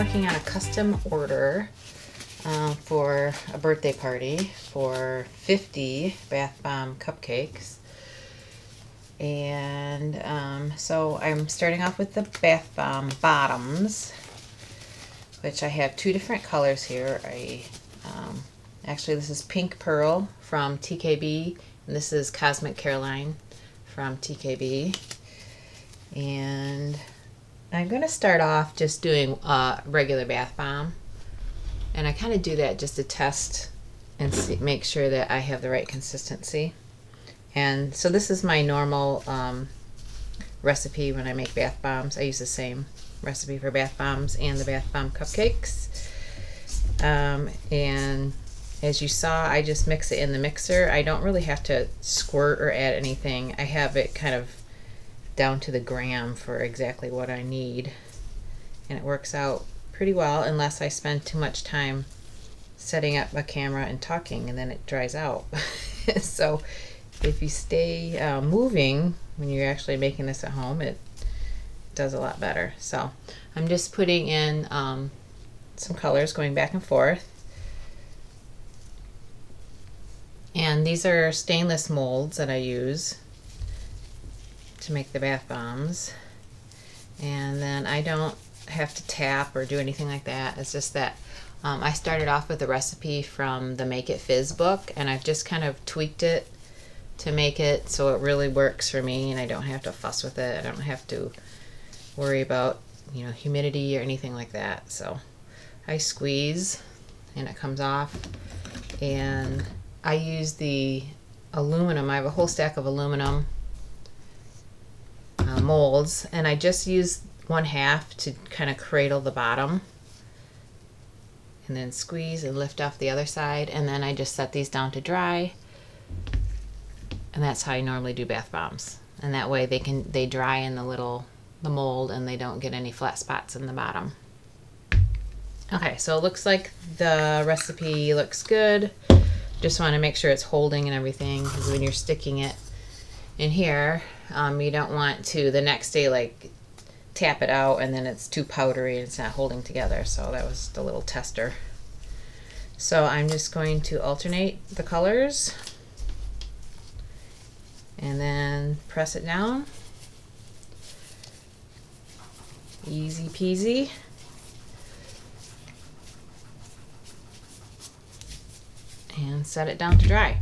working on a custom order for a birthday party for 50 bath bomb cupcakes. And so I'm starting off with the bath bomb bottoms, which I have two different colors here. Actually, this is Pink Pearl from TKB, and this is Cosmic Caroline from TKB. And I'm going to start off just doing a regular bath bomb, and I kind of do that just to test and make sure that I have the right consistency. And so this is my normal recipe when I make bath bombs. I use the same recipe for bath bombs and the bath bomb cupcakes. And as you saw, I just mix it in the mixer. I don't really have to squirt or add anything. I have it kind of down to the gram for exactly what I need, and it works out pretty well unless I spend too much time setting up a camera and talking, and then it dries out. So if you stay moving when you're actually making this at home, it does a lot better. So I'm just putting in some colors, going back and forth, and these are stainless molds that I use to make the bath bombs. And then I don't have to tap or do anything like that. It's just that I started off with a recipe from the Make It Fizz book, and I've just kind of tweaked it to make it so it really works for me, and I don't have to fuss with it. I don't have to worry about, you know, humidity or anything like that. So I squeeze and it comes off, and I use the aluminum. I have a whole stack of aluminum molds, and I just use 1/2 to kind of cradle the bottom, and then squeeze and lift off the other side, and then I just set these down to dry. And that's how I normally do bath bombs, and that way they dry in the mold, and they don't get any flat spots in the bottom. Okay, so it looks like the recipe looks good. Just want to make sure it's holding and everything, because when you're sticking it in here, you don't want to the next day like tap it out and then it's too powdery and it's not holding together. So that was the little tester. So I'm just going to alternate the colors and then press it down. Easy peasy. And set it down to dry.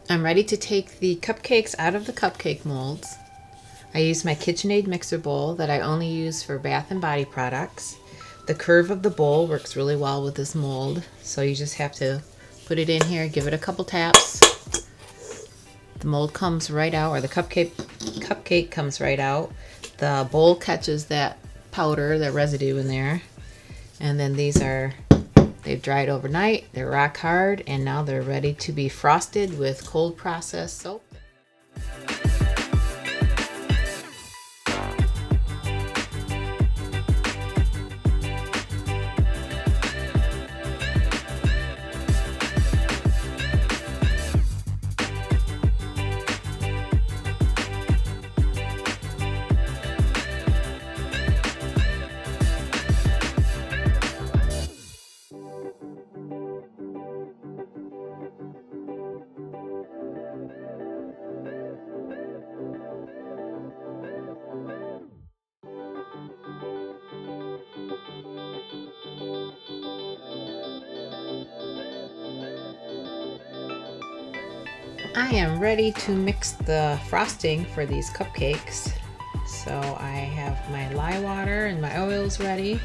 I'm ready to take the cupcakes out of the cupcake molds. I use my KitchenAid mixer bowl that I only use for bath and body products. The curve of the bowl works really well with this mold, so you just have to put it in here, give it a couple taps. The mold comes right out, or the cupcake comes right out. The bowl catches that powder, that residue in there. And then they've dried overnight, they're rock hard, and now they're ready to be frosted with cold processed soap. I am ready to mix the frosting for these cupcakes. So I have my lye water and my oils ready.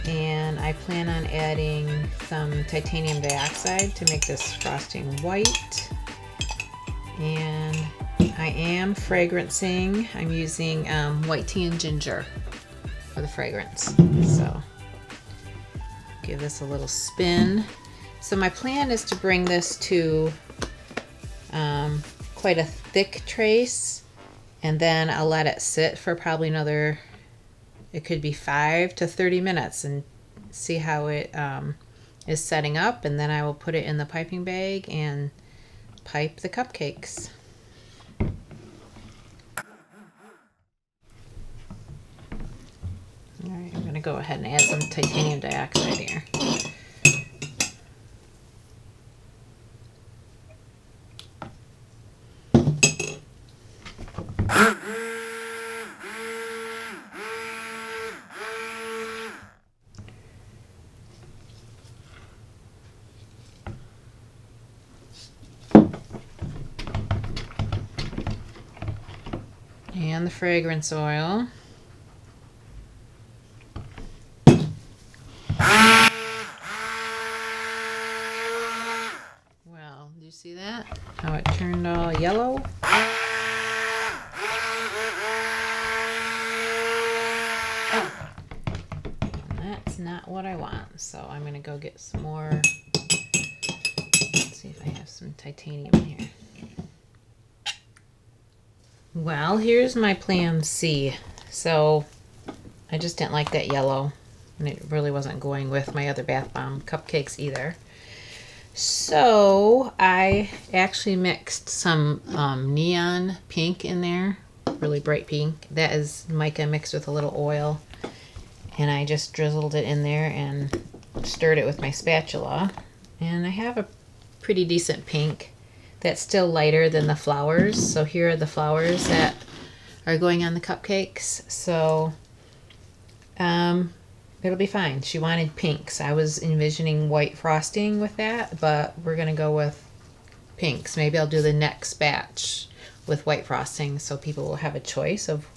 And I plan on adding some titanium dioxide to make this frosting white. And I am fragrancing. I'm using white tea and ginger for the fragrance. So give this a little spin. So my plan is to bring this to quite a thick trace, and then I'll let it sit for probably another, it could be 5 to 30 minutes, and see how it is setting up, and then I will put it in the piping bag and pipe the cupcakes. All right, I'm gonna go ahead and add some titanium dioxide here. And the fragrance oil. Well, do you see that? How it turned all yellow? That's not what I want. So I'm going to go get some more. Let's see if I have some titanium in here. Well, here's my plan C. So I just didn't like that yellow, and it really wasn't going with my other bath bomb cupcakes either. So I actually mixed some neon pink in there, really bright pink. That is mica mixed with a little oil, and I just drizzled it in there and stirred it with my spatula, and I have a pretty decent pink that's still lighter than the flowers. So here are the flowers that are going on the cupcakes. So it'll be fine. She wanted pinks. I was envisioning white frosting with that, but we're gonna go with pinks. Maybe I'll do the next batch with white frosting, so people will have a choice of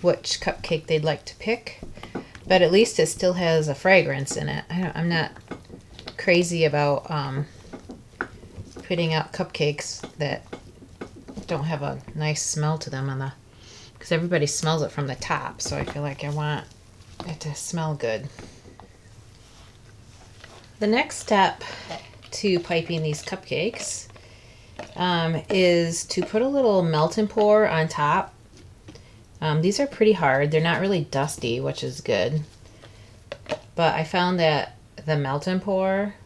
which cupcake they'd like to pick. But at least it still has a fragrance in it. I'm not crazy about putting out cupcakes that don't have a nice smell to them because everybody smells it from the top, so I feel like I want it to smell good. The next step to piping these cupcakes is to put a little melt and pour on top. These are pretty hard. They're not really dusty, which is good. But I found that the melt and pour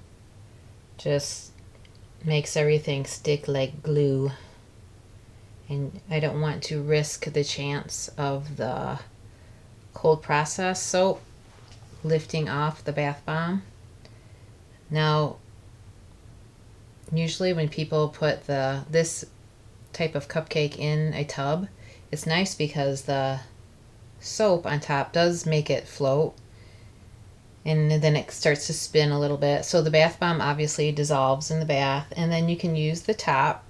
just makes everything stick like glue. And I don't want to risk the chance of the cold process soap lifting off the bath bomb. Now, usually when people put this type of cupcake in a tub, it's nice because the soap on top does make it float, and then it starts to spin a little bit. So the bath bomb obviously dissolves in the bath, and then you can use the top,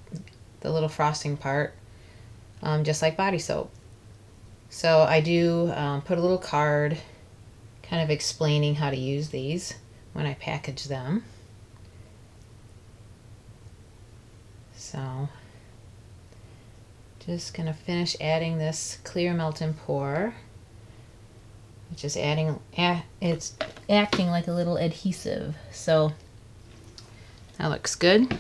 the little frosting part, just like body soap. So I do put a little card kind of explaining how to use these when I package them. So just gonna finish adding this clear melt and pour, which is it's acting like a little adhesive. So that looks good.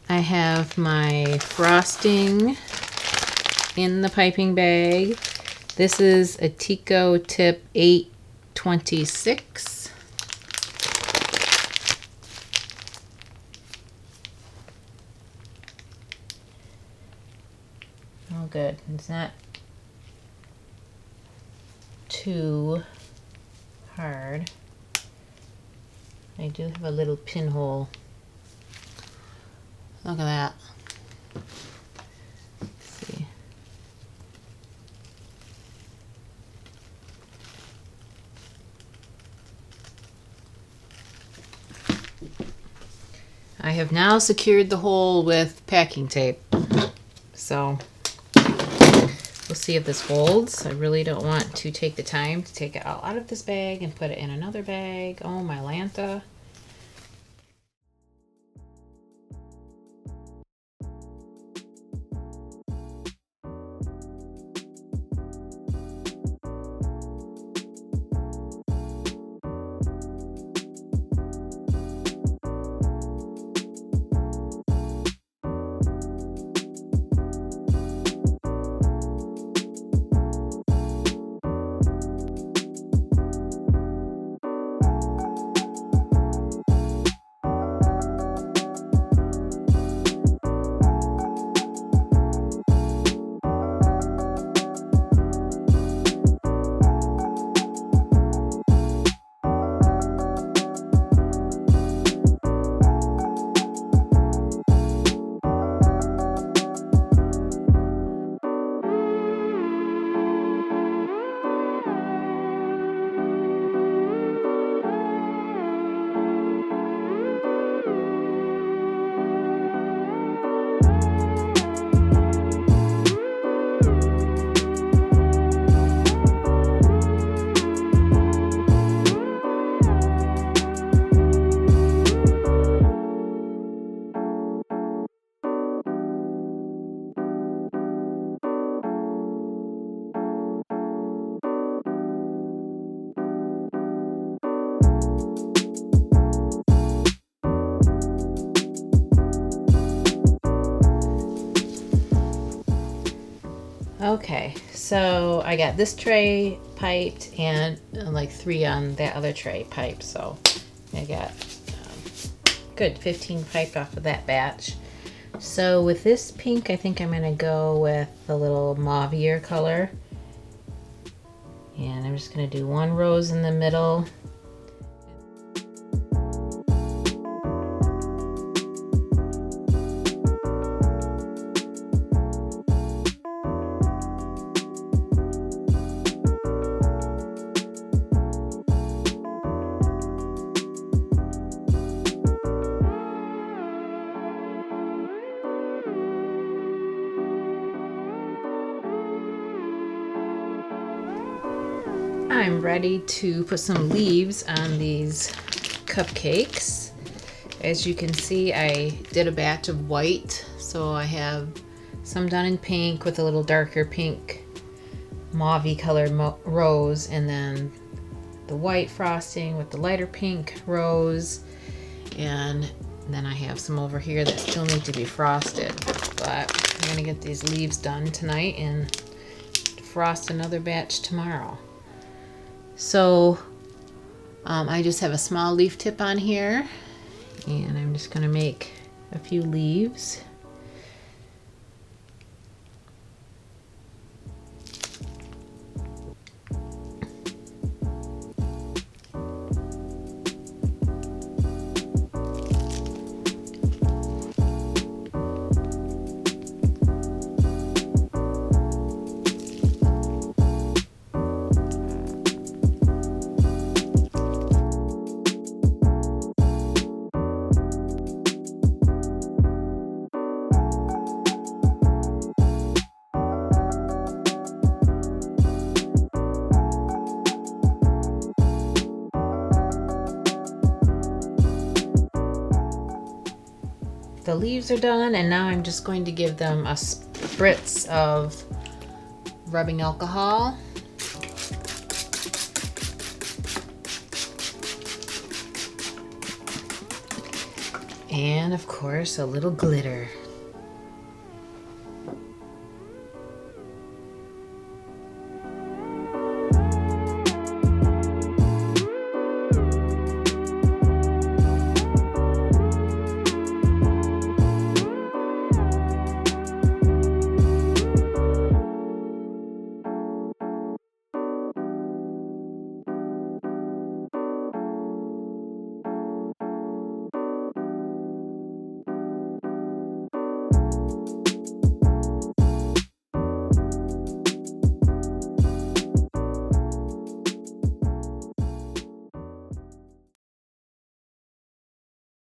I have my frosting in the piping bag. This is a Tico Tip 826. Oh, good. It's not too hard. I do have a little pinhole. Look at that. Let's see. I have now secured the hole with packing tape. So we'll see if this holds. I really don't want to take the time to take it all out of this bag and put it in another bag. Oh, my Lanta. Okay, so I got this tray piped and like 3 on that other tray piped, so I got good 15 piped off of that batch. So with this pink, I think I'm gonna go with the little mauvier color, and I'm just gonna do 1 rose in the middle. I'm ready to put some leaves on these cupcakes. As you can see, I did a batch of white, so I have some done in pink with a little darker pink mauve colored rose, and then the white frosting with the lighter pink rose, and then I have some over here that still need to be frosted, but I'm gonna get these leaves done tonight and frost another batch tomorrow. So I just have a small leaf tip on here, and I'm just going to make a few leaves. The leaves are done, and now I'm just going to give them a spritz of rubbing alcohol. And of course, a little glitter.